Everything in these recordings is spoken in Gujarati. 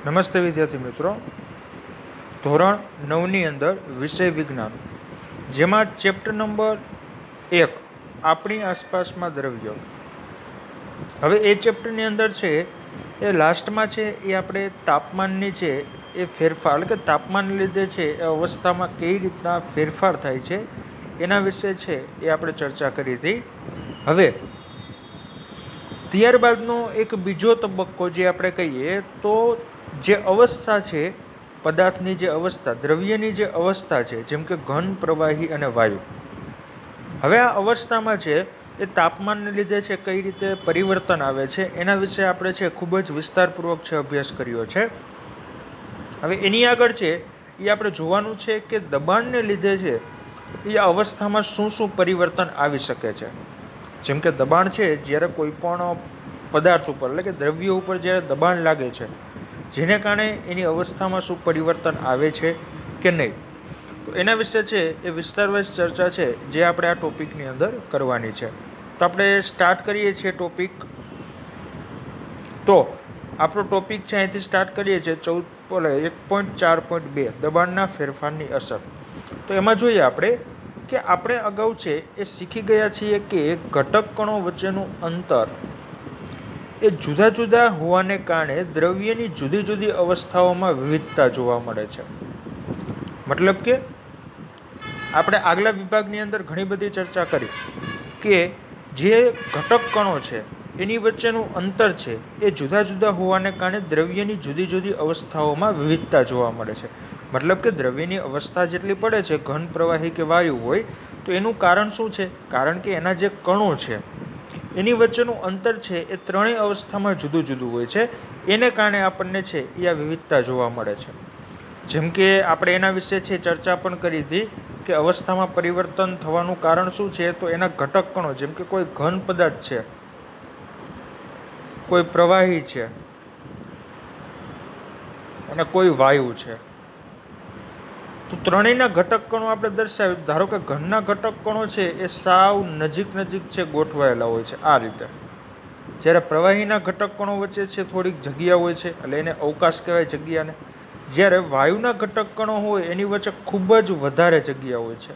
નમસ્તે વિદ્યાર્થી મિત્રો, ધોરણ 9ની અંદર વિષય વિજ્ઞાન, જેમાં ચેપ્ટર નંબર 1 આપણી આસપાસમાં દ્રવ્યો. હવે એ ચેપ્ટરની અંદર છે એ લાસ્ટમાં છે એ આપણે તાપમાનની છે એ ફેરફાર, એટલે કે તાપમાનને લીધે છે એ અવસ્થામાં કઈ રીતના ફેરફાર થાય છે એના વિશે છે એ આપણે ચર્ચા કરી હતી. હવે ત્યારબાદનો એક બીજો તબક્કો જે આપણે કહીએ તો જે અવસ્થા છે પદાર્થની, જે અવસ્થા દ્રવ્યની જે અવસ્થા છે, જેમ કે ઘન, પ્રવાહી અને વાયુ. હવે આ અવસ્થામાં છે એ તાપમાનને લીધે છે કઈ રીતે પરિવર્તન આવે છે એના વિશે આપણે છે ખૂબ જ વિસ્તારપૂર્વક છે અભ્યાસ કર્યો છે. હવે એની આગળ છે એ આપણે જોવાનું છે કે દબાણને લીધે છે એ અવસ્થામાં શું શું પરિવર્તન આવી શકે છે. જેમ કે દબાણ છે, જ્યારે કોઈ પણ પદાર્થ ઉપર, એટલે કે દ્રવ્ય ઉપર જ્યારે દબાણ લાગે છે, જેને કારણે એની અવસ્થામાં શું પરિવર્તન આવે છે કે નહીં, તો એના વિશે છે એ વિસ્તારવાઇઝ ચર્ચા છે જે આપણે આ ટોપિકની અંદર કરવાની છે. તો આપણે સ્ટાર્ટ કરીએ છીએ ટોપિક. તો આપણો ટોપિક છે અહીંથી સ્ટાર્ટ કરીએ છીએ 1.4.2 દબાણના ફેરફારની અસર. તો એમાં જોઈએ આપણે કે આપણે અગાઉ છે એ શીખી ગયા છીએ કે ઘટક કણો વચ્ચેનું અંતર એ જુદા જુદા હોવાને કારણે દ્રવ્યની જુદી જુદી અવસ્થાઓમાં વિવિધતા જોવા મળે છે. મતલબ કે આપણે આગલા વિભાગની અંદર ઘણી બધી ચર્ચા કરી કે જે ઘટક કણો છે એની વચ્ચેનું અંતર છે એ જુદા જુદા હોવાને કારણે દ્રવ્યની જુદી જુદી અવસ્થાઓમાં વિવિધતા જોવા મળે છે. મતલબ કે દ્રવ્યની અવસ્થા જેટલી પડે છે, ઘન, પ્રવાહી કે વાયુ હોય, તો એનું કારણ શું છે? કારણ કે એના જે કણો છે એની વચ્ચેનું અંતર છે એ ત્રણેય અવસ્થામાં જુદું જુદું હોય છે. એને કારણે આપણને છે એ આ વિવિધતા જોવા મળે છે. જેમ કે આપણે એના વિશે છે ચર્ચા પણ કરી હતી કે અવસ્થામાં પરિવર્તન થવાનું કારણ શું છે, તો એના ઘટક કણો, જેમ કે કોઈ ઘન પદાર્થ છે, કોઈ પ્રવાહી છે અને કોઈ વાયુ છે, તો ત્રણેયના ઘટક કણો આપણે દર્શાવ્યું. ધારો કે ઘનના ઘટક કણો છે એ સાવ નજીક નજીક છે ગોઠવાયેલા હોય છે આ રીતે, જ્યારે પ્રવાહીના ઘટક કણો વચ્ચે છે થોડીક જગ્યા હોય છે, એટલે એને અવકાશ કહેવાય જગ્યાને. જ્યારે વાયુના ઘટક કણો હોય એની વચ્ચે ખૂબ જ વધારે જગ્યા હોય છે.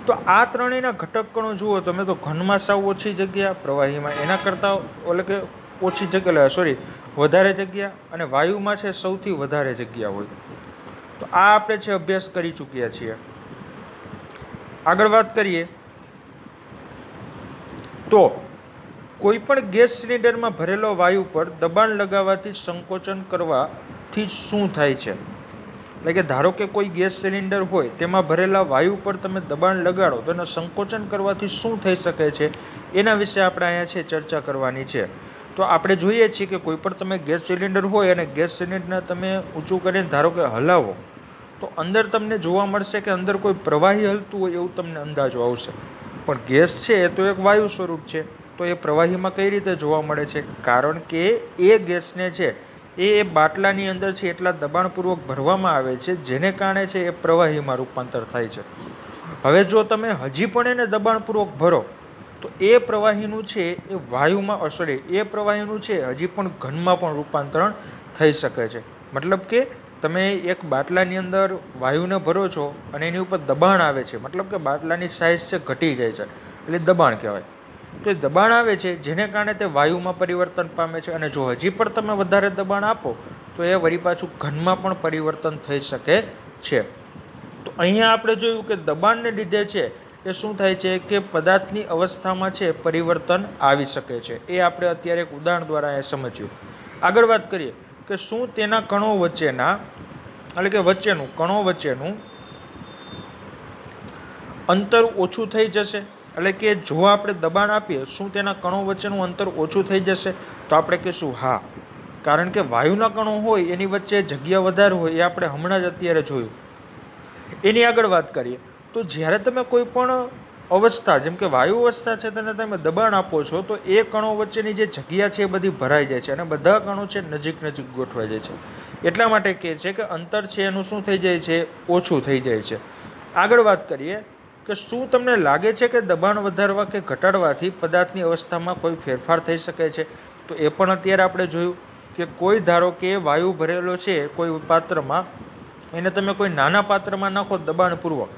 તો આ ત્રણેયના ઘટક કણો જુઓ તમે, તો ઘનમાં સાવ ઓછી જગ્યા, પ્રવાહીમાં એના કરતાં એટલે કે ઓછી જગ્યા, વધારે જગ્યા, અને વાયુમાં છે સૌથી વધારે જગ્યા હોય. તો આ આપણે છે અભ્યાસ કરી ચૂક્યા છીએ. આગળ વાત કરીએ તો કોઈ પણ ગેસ સિલિન્ડરમાં ભરેલો વાયુ પર દબાણ લગાવવાથી સંકોચન કરવાથી શું થાય છે? એટલે કે ધારો કે કોઈ ગેસ સિલિન્ડર હોય તેમાં ભરેલા વાયુ પર તમે દબાણ લગાડો તો એને સંકોચન કરવાથી શું થઈ શકે છે એના વિશે આપણે અહીંયા છે ચર્ચા કરવાની છે. તો આપણે જોઈએ છીએ કે કોઈ પણ તમે ગેસ સિલિન્ડર હોય અને ગેસ સિલિન્ડરને તમે ઊંચું કરીને ધારો કે હલાવો, તો અંદર તમને જોવા મળશે કે અંદર કોઈ પ્રવાહી હલતું હોય એવું તમને અંદાજો આવશે. પણ ગેસ છે એ તો એક વાયુ સ્વરૂપ છે, તો એ પ્રવાહીમાં કઈ રીતે જોવા મળે છે? કારણ કે એ ગેસને છે એ બાટલાની અંદર છે એટલા દબાણપૂર્વક ભરવામાં આવે છે, જેને કારણે છે એ પ્રવાહીમાં રૂપાંતર થાય છે. હવે જો તમે હજી પણ એને દબાણપૂર્વક ભરો તો એ પ્રવાહીનું છે એ વાયુમાં એ પ્રવાહીનું છે હજી પણ ઘનમાં પણ રૂપાંતરણ થઈ શકે છે. મતલબ કે તમે એક બાટલાની અંદર વાયુને ભરો છો અને એની ઉપર દબાણ આવે છે, મતલબ કે બાટલાની સાઇઝ છે ઘટી જાય છે, એટલે દબાણ કહેવાય. તો એ દબાણ આવે છે જેને કારણે તે વાયુમાં પરિવર્તન પામે છે, અને જો હજી પણ તમે વધારે દબાણ આપો તો એ વળી પાછું ઘનમાં પણ પરિવર્તન થઈ શકે છે. તો અહીંયા આપણે જોયું કે દબાણને લીધે છે એ શું થાય છે કે પદાર્થની અવસ્થામાં છે પરિવર્તન આવી શકે છે. એ આપણે અત્યારે એક ઉદાહરણ દ્વારા એ સમજ્યું. આગળ વાત કરીએ કે શું તેના કણો વચ્ચેના, એટલે કે કણો વચ્ચેનું અંતર ઓછું થઈ જશે? એટલે કે જો આપણે દબાણ આપીએ, શું તેના કણો વચ્ચેનું અંતર ઓછું થઈ જશે? તો આપણે કહીશું હા, કારણ કે વાયુના કણો હોય એની વચ્ચે જગ્યા વધારે હોય, એ આપણે હમણાં જ અત્યારે જોયું. એની આગળ વાત કરીએ તો જ્યારે તમે કોઈ પણ અવસ્થા, જેમ કે વાયુ અવસ્થા છે, તેને તમે દબાણ આપો છો તો એ કણો વચ્ચેની જે જગ્યા છે એ બધી ભરાઈ જાય છે અને બધા કણો છે નજીક નજીક ગોઠવાઈ જાય છે. એટલા માટે કહે છે કે અંતર છે એનું શું થઈ જાય છે? ઓછું થઈ જાય છે. આગળ વાત કરીએ કે શું તમને લાગે છે કે દબાણ વધારવા કે ઘટાડવાથી પદાર્થની અવસ્થામાં કોઈ ફેરફાર થઈ શકે છે? તો એ પણ અત્યારે આપણે જોયું કે કોઈ ધારો કે વાયુ ભરેલો છે કોઈ પાત્રમાં, એને તમે કોઈ નાના પાત્રમાં નાખો દબાણપૂર્વક,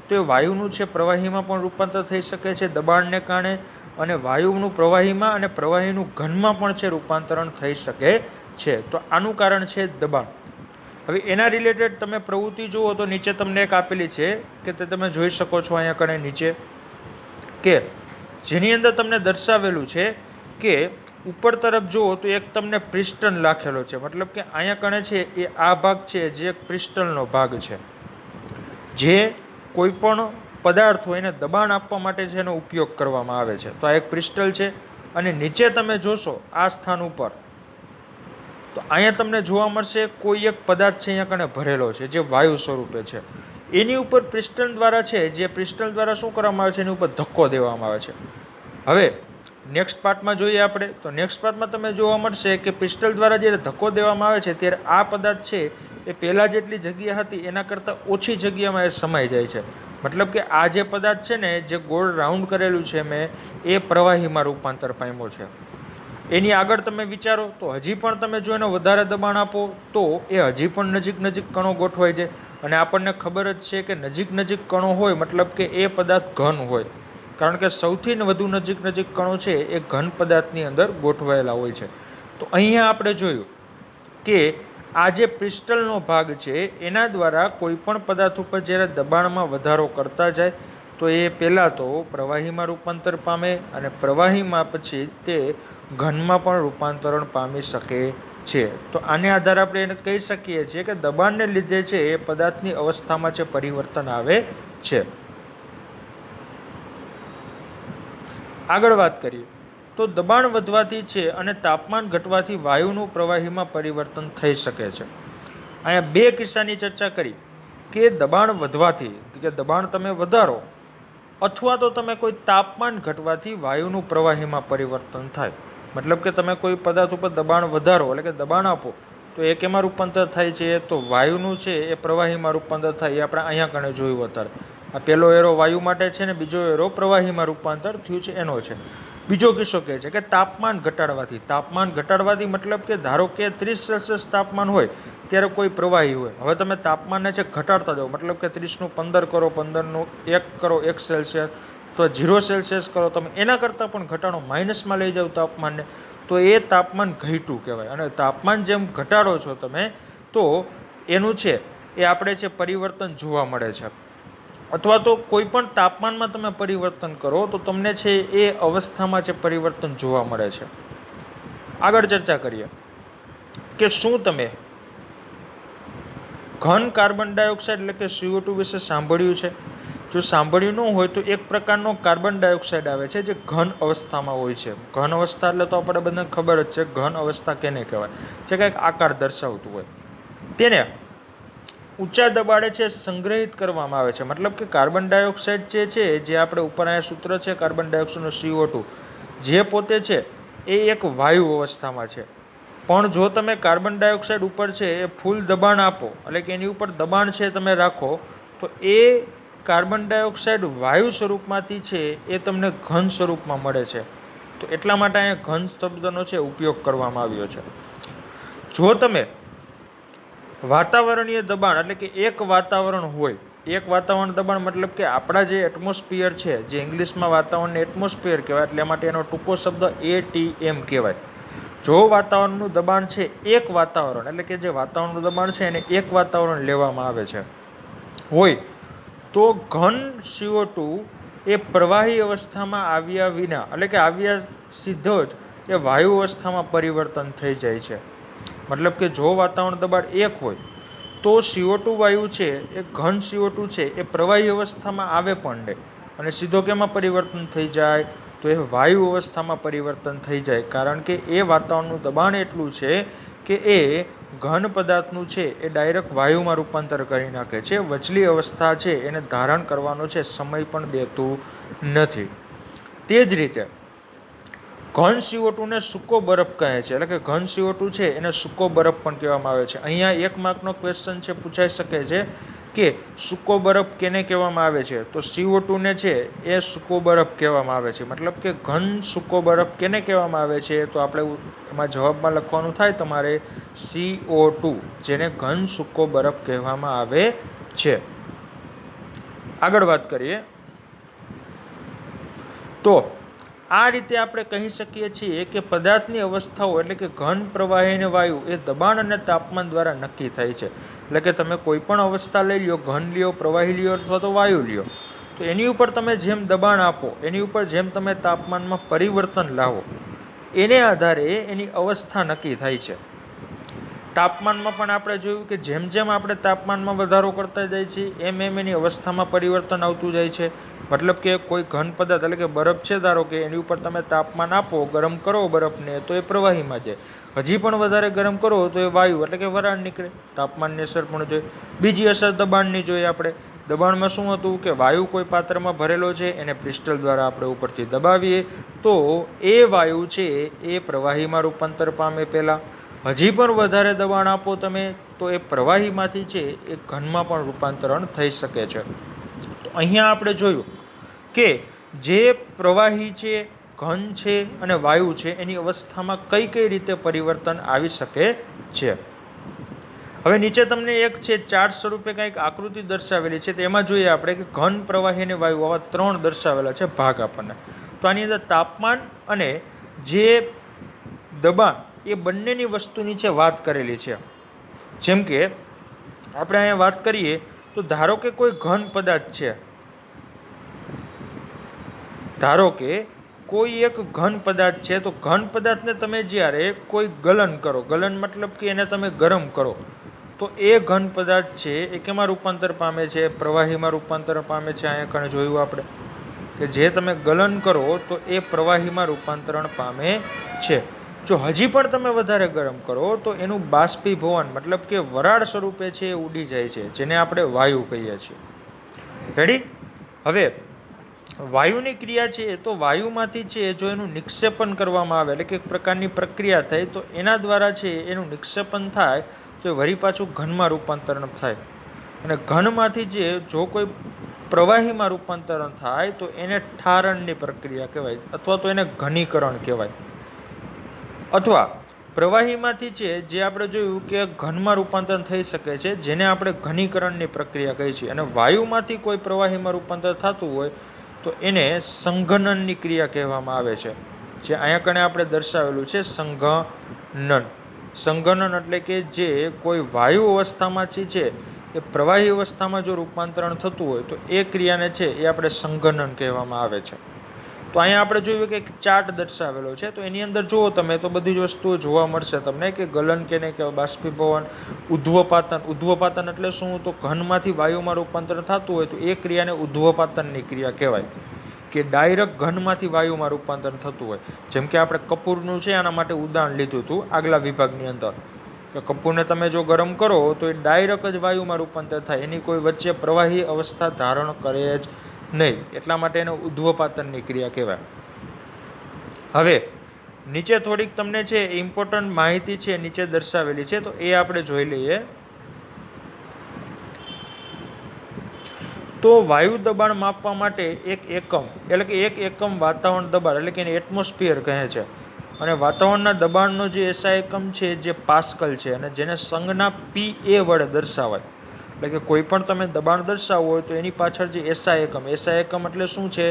તો એ વાયુનું છે પ્રવાહીમાં પણ રૂપાંતર થઈ શકે છે દબાણને કારણે, અને વાયુનું પ્રવાહીમાં અને પ્રવાહીનું ઘનમાં પણ છે રૂપાંતરણ થઈ શકે છે. તો આનું કારણ છે દબાણ. હવે એના રિલેટેડ તમે પ્રવૃત્તિ જુઓ તો નીચે તમને એક આપેલી છે કે તે તમે જોઈ શકો છો અહીંયા કણે નીચે, કે જેની અંદર તમને દર્શાવેલું છે કે ઉપર તરફ જુઓ તો એક તમને પિસ્ટન લખેલો છે, મતલબ કે અહીંયા કણે છે એ આ ભાગ છે જે એક પિસ્ટનનો ભાગ છે, જે કોઈ પણ પદાર્થ હોય એને દબાણ આપવા માટે છે એનો ઉપયોગ કરવામાં આવે છે. તો આ એક પિસ્ટલ છે. અને નીચે તમે જોશો આ સ્થાન ઉપર, તો અહીંયા તમને જોવા મળશે કોઈ એક પદાર્થ છે અહીંયા કણે ભરેલો છે જે વાયુ સ્વરૂપે છે. એની ઉપર પિસ્ટન દ્વારા છે, જે પિસ્ટન દ્વારા શું કરવામાં આવે છે, એની ઉપર ધક્કો દેવામાં આવે છે. હવે નેક્સ્ટ પાર્ટમાં જોઈએ આપણે, તો નેક્સ્ટ પાર્ટમાં તમે જોવા મળશે કે પિસ્ટલ દ્વારા જ્યારે ધક્કો દેવામાં આવે છે ત્યારે આ પદાર્થ છે એ પહેલાં જેટલી જગ્યા હતી એના કરતાં ઓછી જગ્યામાં એ સમાઈ જાય છે. મતલબ કે આ જે પદાર્થ છે ને, જે ગોળ રાઉન્ડ કરેલું છે મેં, એ પ્રવાહીમાં રૂપાંતર પામ્યો છે. એની આગળ તમે વિચારો તો હજી પણ તમે જો એને વધારે દબાણ આપો તો એ હજી પણ નજીક નજીક કણો ગોઠવાય છે. અને આપણને ખબર જ છે કે નજીક નજીક કણો હોય મતલબ કે એ પદાર્થ ઘન હોય, કારણ કે સૌથી વધુ નજીક નજીક કણો છે એ ઘન પદાર્થની અંદર ગોઠવાયેલા હોય છે. તો અહીંયા આપણે જોયું કે આ જે પિસ્ટલનો ભાગ છે એના દ્વારા કોઈ પણ પદાર્થ ઉપર જ્યારે દબાણમાં વધારો કરતા જાય તો એ પહેલાં તો પ્રવાહીમાં રૂપાંતર પામે, અને પ્રવાહીમાં પછી તે ઘનમાં પણ રૂપાંતરણ પામી શકે છે. તો આને આધારે આપણે એને કહી શકીએ છીએ કે દબાણને લીધે છે એ પદાર્થની અવસ્થામાં છે પરિવર્તન આવે છે. આગળ વાત કરીએ તો દબાણ વધવાથી છે અને તાપમાન ઘટવાથી વાયુનું પ્રવાહીમાં પરિવર્તન થઈ શકે છે. અહીંયા બે કિસ્સાની ચર્ચા કરી કે દબાણ વધવાથી, કે દબાણ તમે વધારો અથવા તો તમે કોઈ તાપમાન ઘટવાથી વાયુનું પ્રવાહીમાં પરિવર્તન થાય. મતલબ કે તમે કોઈ પદાર્થ ઉપર દબાણ વધારો એટલે કે દબાણ આપો તો એ કેમાં રૂપાંતર થાય છે, તો વાયુનું છે એ પ્રવાહીમાં રૂપાંતર થાય. એ આપણે અહીંયા કણે જોયું અત્યારે. આ પહેલો એરો વાયુ માટે છે ને બીજો એરો પ્રવાહીમાં રૂપાંતર થયું છે એનો છે. બીજો કિસ્સો કહે છે કે તાપમાન ઘટાડવાથી. તાપમાન ઘટાડવાથી મતલબ કે ધારો કે 30 સેલ્સિયસ તાપમાન હોય ત્યારે કોઈ પ્રવાહી હોય, હવે તમે તાપમાનને છે ઘટાડતા જાઓ, મતલબ કે 30નું 15 કરો, 15નું 1 કરો 1 સેલ્સિયસ, તો 0 સેલ્સિયસ કરો, તમે એના કરતાં પણ ઘટાડો, માઇનસમાં લઈ જાઓ તાપમાનને, તો એ તાપમાન ઘટ્યું કહેવાય. અને તાપમાન જેમ ઘટાડો છો તમે તો એનું છે એ આપણે છે પરિવર્તન જોવા મળે છે. અથવા તો કોઈ પણ તાપમાનમાં તમે પરિવર્તન કરો તો તમને છે એ અવસ્થામાં છે પરિવર્તન જોવા મળે છે. આગળ ચર્ચા કરીએ કે શું તમે ઘન કાર્બન ડાયોક્સાઇડ એટલે કે CO2 વિશે સાંભળ્યું છે? જો સાંભળ્યું ન હોય તો એક પ્રકારનો કાર્બન ડાયોક્સાઇડ આવે છે જે ઘન અવસ્થામાં હોય છે. ઘન અવસ્થા એટલે તો આપણે બધાને ખબર જ છે, ઘન અવસ્થા કેને કહેવાય, જે કંઈક આકાર દર્શાવતું હોય. તેને ઊંચા દબાણે છે સંગ્રહિત કરવામાં આવે છે. મતલબ કે કાર્બન ડાયોક્સાઇડ જે છે, જે આપણે ઉપર અહીંયા સૂત્ર છે કાર્બન ડાયોક્સાઇડનો CO2, જે પોતે છે એ એક વાયુ અવસ્થામાં છે. પણ જો તમે કાર્બન ડાયોક્સાઇડ ઉપર છે એ ફૂલ દબાણ આપો, એટલે કે એની ઉપર દબાણ છે તમે રાખો, તો એ કાર્બન ડાયોક્સાઇડ વાયુ સ્વરૂપમાંથી છે એ તમને ઘન સ્વરૂપમાં મળે છે. તો એટલા માટે અહીંયા ઘન શબ્દનો છે ઉપયોગ કરવામાં આવ્યો છે. જો તમે વાતાવરણીય દબાણ એટલે કે એક વાતાવરણ હોય, એક વાતાવરણ દબાણ મતલબ કે આપણા જે એટમોસ્ફિયર છે, જે ઇંગ્લિશમાં વાતાવરણને એટમોસ્ફિયર કહેવાય, એટલે માટે એનો ટૂંકો શબ્દ ATM કહેવાય. જો વાતાવરણનું દબાણ છે એક વાતાવરણ એટલે કે જે વાતાવરણનું દબાણ છે એને એક વાતાવરણ લેવામાં આવે છે હોય, તો ઘન CO2 એ પ્રવાહી અવસ્થામાં આવ્યા વિના એટલે કે આવ્યા સીધો જ એ વાયુ અવસ્થામાં પરિવર્તન થઈ જાય છે. મતલબ કે જો વાતાવરણ દબાણ 1 હોય તો CO2 વાયુ છે એ ઘન CO2 છે એ પ્રવાહી અવસ્થામાં આવે પણ નહીં, અને સીધો કેમાં પરિવર્તન થઈ જાય, તો એ વાયુ અવસ્થામાં પરિવર્તન થઈ જાય. કારણ કે એ વાતાવરણનું દબાણ એટલું છે કે એ ઘન પદાર્થનું છે એ ડાયરેક્ટ વાયુમાં રૂપાંતર કરી નાખે છે. વચલી અવસ્થા છે એને ધારણ કરવાનો છે સમય પણ દેતું નથી. તે જ રીતે ઘન CO2 ને સૂકો બરફ કહે છે, એટલે કે ઘન CO2 છે એને સૂકો બરફ પણ કહેવામાં આવે છે. અહીંયા 1 માર્કનો ક્વેશ્ચન છે પૂછાઈ શકે છે કે સૂકો બરફ કેને કહેવામાં આવે છે? તો CO2 ને છે એ સૂકો બરફ કહેવામાં આવે છે. મતલબ કે ઘન સૂકો બરફ કેને કહેવામાં આવે છે? તો આપણે એમાં જવાબમાં લખવાનું થાય તમારે CO2, જેને ઘન સૂકો બરફ કહેવામાં આવે છે. આગળ વાત કરીએ તો આ રીતે આપણે કહી શકીએ છીએ કે પદાર્થની અવસ્થાઓ એટલે કે ઘન, પ્રવાહી અને વાયુ એ દબાણ અને તાપમાન દ્વારા નક્કી થાય છે. એટલે કે તમે કોઈ પણ અવસ્થા લઈ લ્યો, ઘન લ્યો, પ્રવાહી લ્યો અથવા તો વાયુ લ્યો, તો એની ઉપર તમે જેમ દબાણ આપો, એની ઉપર જેમ તમે તાપમાનમાં પરિવર્તન લાવો, એને આધારે એની અવસ્થા નક્કી થાય છે. તાપમાનમાં પણ આપણે જોયું કે જેમ જેમ આપણે તાપમાનમાં વધારો કરતા જાય છે એમ એમ એની અવસ્થામાં પરિવર્તન આવતું જાય છે. મતલબ કે કોઈ ઘન પદાર્થ એટલે કે બરફ છે, ધારો કે એની ઉપર તમે તાપમાન આપો, ગરમ કરો બરફને, તો એ પ્રવાહીમાં જાય. હજી પણ વધારે ગરમ કરો તો એ વાયુ એટલે કે વરાળ નીકળે. તાપમાનની અસર પણ જોઈએ. બીજી અસર દબાણની જોઈએ આપણે. દબાણમાં શું હતું કે વાયુ કોઈ પાત્રમાં ભરેલો છે, એને પિસ્ટલ દ્વારા આપણે ઉપરથી દબાવીએ તો એ વાયુ છે એ પ્રવાહીમાં રૂપાંતર પામે પહેલાં. હજી પણ વધારે દબાણ આપો તમે તો એ પ્રવાહીમાંથી છે એ ઘનમાં પણ રૂપાંતરણ થઈ શકે છે. તો અહીંયા આપણે જોયું કે જે પ્રવાહી છે, ઘન છે અને વાયુ છે એની અવસ્થામાં કઈ કઈ રીતે પરિવર્તન આવી શકે છે. હવે નીચે તમને એક છે ચાર્ટ સ્વરૂપે કંઈક આકૃતિ દર્શાવેલી છે. તેમાં જોઈએ આપણે કે ઘન, પ્રવાહી અને વાયુ આવા 3 દર્શાવેલા છે ભાગ આપણને. તો આની અંદર તાપમાન અને જે દબાણ એ બંનેની વસ્તુ નીચે વાત કરેલી છે. જેમ કે આપણે અહીંયા વાત કરીએ તો ધારો કે કોઈ ઘન પદાર્થ છે, ધારો કે કોઈ એક ઘન પદાર્થ છે, તો ઘન પદાર્થને તમે જ્યારે કોઈ ગલન કરો, ગલન મતલબ કે એને તમે ગરમ કરો, તો એ ઘન પદાર્થ છે એ કેમાં રૂપાંતર પામે છે? પ્રવાહીમાં રૂપાંતર પામે છે. અહીંયા કણે જોયું આપણે કે જે તમે ગલન કરો તો એ પ્રવાહીમાં રૂપાંતરણ પામે છે. જો હજી પણ તમે વધારે ગરમ કરો તો એનું બાષ્પીભવન મતલબ કે વરાળ સ્વરૂપે છે એ ઉડી જાય છે, જેને આપણે વાયુ કહીએ છીએ. રેડી? હવે વાયુની ક્રિયા છે તો વાયુમાંથી છે જો એનું નિક્ષેપણ કરવામાં આવે એટલે કે એક પ્રકારની પ્રક્રિયા થાય તો એના દ્વારા છે એનું નિક્ષેપણ થાય તો એ વળી પાછું ઘનમાં રૂપાંતરણ થાય. અને ઘનમાંથી જે જો કોઈ પ્રવાહીમાં રૂપાંતરણ થાય તો એને ઠારણની પ્રક્રિયા કહેવાય અથવા તો એને ઘનીકરણ કહેવાય. અથવા પ્રવાહીમાંથી છે જે આપણે જોયું કે ઘનમાં રૂપાંતર થઈ શકે છે, જેને આપણે ઘનીકરણની પ્રક્રિયા કહીએ છીએ. અને વાયુમાંથી કોઈ પ્રવાહીમાં રૂપાંતર થતું હોય તો એને સંઘનનની ક્રિયા કહેવામાં આવે છે, જે અહીંયા કણે આપણે દર્શાવેલું છે સંઘનન. સંઘનન એટલે કે જે કોઈ વાયુ અવસ્થામાંથી છે એ પ્રવાહી અવસ્થામાં જો રૂપાંતરણ થતું હોય તો એ ક્રિયાને છે એ આપણે સંઘનન કહેવામાં આવે છે. તો અહીંયા આપણે જોયું કે એક ચાર્ટ દર્શાવેલો છે, તો એની અંદર જુઓ તમે તો બધી જ વસ્તુઓ જોવા મળશે તમને કે ગલન કેને કહેવાય, બાષ્પીભવન, ઉધ્વપાતન. ઉધ્વપાતન એટલે શું? તો ઘનમાંથી વાયુમાં રૂપાંતર થતું હોય તો એ ક્રિયાને ઉધ્વપાતનની ક્રિયા કહેવાય. કે ડાયરેક્ટ ઘનમાંથી વાયુમાં રૂપાંતર થતું હોય. જેમ કે આપણે કપૂરનું છે આના માટે ઉદાહરણ લીધું હતું આગલા વિભાગની અંદર, કે કપૂરને તમે જો ગરમ કરો તો એ ડાયરેક્ટ જ વાયુમાં રૂપાંતર થાય, એની કોઈ વચ્ચે પ્રવાહી અવસ્થા ધારણ કરે જ નહીં. એટલા માટે એને ઉધ્વપાતનની ક્રિયા કહેવાય. હવે નીચે થોડીક તમને છે ઇમ્પોર્ટન્ટ માહિતી છે નીચે દર્શાવેલી છે, તો એ આપણે જોઈ લઈએ. તો વાયુ દબાણ માપવા માટે એક એકમ એટલે કે એક એકમ વાતાવરણ દબાણ એટલે કે એને એટમોસ્ફિયર કહે છે. અને વાતાવરણના દબાણનો જે એસઆઈ એકમ છે જે પાસ્કલ છે, અને જેને સંજ્ઞા PA વડે દર્શાવાય. એટલે કે કોઈ પણ તમે દબાણ દર્શાવવું હોય તો એની પાછળ જે એસઆઈ એકમ, એસઆઈ એકમ એટલે શું છે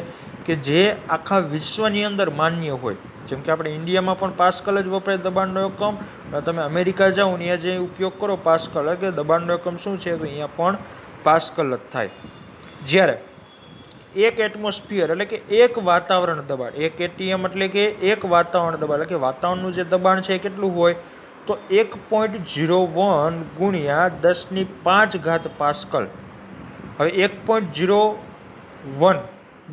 કે જે આખા વિશ્વની અંદર માન્ય હોય. જેમ કે આપણે ઇન્ડિયામાં પણ પાસ્કલ જ વપરાય દબાણનો એકમ, અને તમે અમેરિકા જાઓ ત્યાં જે ઉપયોગ કરો પાસ્કલ એટલે કે દબાણનો એકમ શું છે તો અહીંયા પણ પાસ્કલ જ થાય. જ્યારે એક એટમોસ્ફિયર એટલે કે એક વાતાવરણ દબાણ, એક એટીએમ એટલે કે એક વાતાવરણ દબાણ એટલે કે વાતાવરણનું જે દબાણ છે એ કેટલું હોય તો 1.01 ગુણ્યા 10⁵ પાસ્કલ. હવે 1.01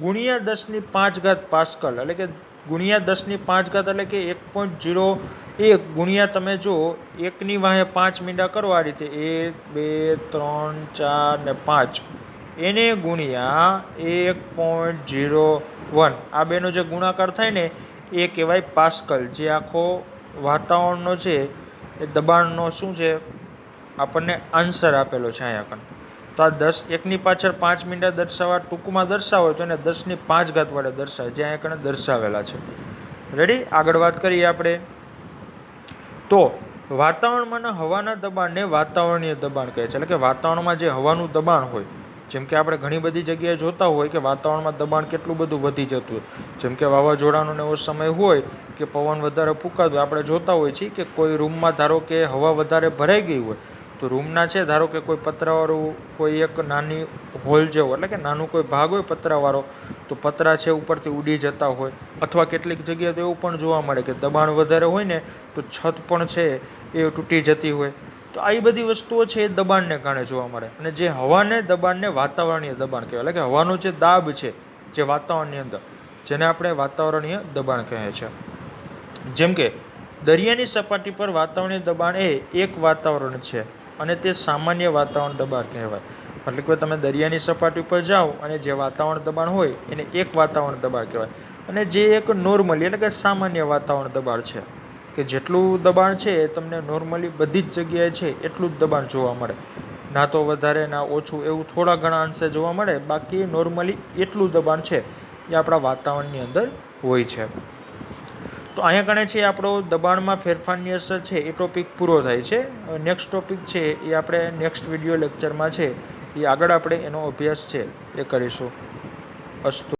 ગુણ્યા 10⁵ પાસ્કલ એટલે કે ગુણ્યા 10⁵ એટલે કે 1.01 ગુણ્યા તમે જો 1ની વાહે 5 મીંડા કરો આ રીતે 1 2 3 4 ને 5 એને ગુણ્યા 1.01 આ બેનો જે ગુણાકાર થાય ને એ કહેવાય પાસ્કલ. જે આખો વાતાવરણનો છે એ દબાણનો શું છે આપણને આન્સર આપેલો છે અહીંયા કણ. તો આ 10 એકની પાછળ 5 મીંડા દર્શાવવા ટૂંકમાં દર્શાવો તો એને 10⁵ વડે દર્શાવે, જે અહીંયા કણે દર્શાવેલા છે. રેડી? આગળ વાત કરીએ આપણે. તો વાતાવરણમાંના હવાના દબાણને વાતાવરણીય દબાણ કહે છે. એટલે કે વાતાવરણમાં જે હવાનું દબાણ હોય, જેમ કે આપણે ઘણી બધી જગ્યાએ જોતા હોય કે વાતાવરણમાં દબાણ કેટલું બધું વધી જતું હોય, જેમ કે વાવાઝોડાનો એવો સમય હોય કે પવન વધારે ફૂંકાતો હોય, આપણે જોતા હોઈએ છીએ કે કોઈ રૂમમાં ધારો કે હવા વધારે ભરાઈ ગઈ હોય તો રૂમના છે ધારો કે કોઈ પતરાવાળું કોઈ એક નાની હોલ જેવો, એટલે કે નાનું કોઈ ભાગ હોય પતરાવાળો, તો પતરા છે ઉપરથી ઉડી જતા હોય, અથવા કેટલીક જગ્યાએ તો એવું પણ જોવા મળે કે દબાણ વધારે હોય ને તો છત પણ છે એ તૂટી જતી હોય. તો આવી બધી વસ્તુઓ છે એ દબાણને કારણે જોવા મળે. અને જે હવાને દબાણને વાતાવરણીય દબાણ કહેવાય. એટલે કે હવાનો જે દાબ છે જે વાતાવરણની અંદર, જેને આપણે વાતાવરણીય દબાણ કહે છે. જેમ કે દરિયાની સપાટી પર વાતાવરણીય દબાણ એ એક વાતાવરણ છે અને તે સામાન્ય વાતાવરણ દબાણ કહેવાય. એટલે કે તમે દરિયાની સપાટી ઉપર જાઓ અને જે વાતાવરણ દબાણ હોય એને એક વાતાવરણ દબાણ કહેવાય. અને જે એક નોર્મલી એટલે કે સામાન્ય વાતાવરણ દબાણ છે, કે જેટલું દબાણ છે એ તમને નોર્મલી બધી જ જગ્યાએ છે એટલું જ દબાણ જોવા મળે, ના તો વધારે ના ઓછું, એવું થોડા ઘણા અંશે જોવા મળે. બાકી નોર્મલી એટલું દબાણ છે એ આપણા વાતાવરણની અંદર હોય છે. તો અહીંયા કણે છે આપણો દબાણમાં ફેરફારની અસર છે એ ટોપિક પૂરો થાય છે. નેક્સ્ટ ટોપિક છે એ આપણે નેક્સ્ટ વિડીયો લેક્ચરમાં છે એ આગળ આપણે એનો અભ્યાસ છે એ કરીશું. અસ્તુ.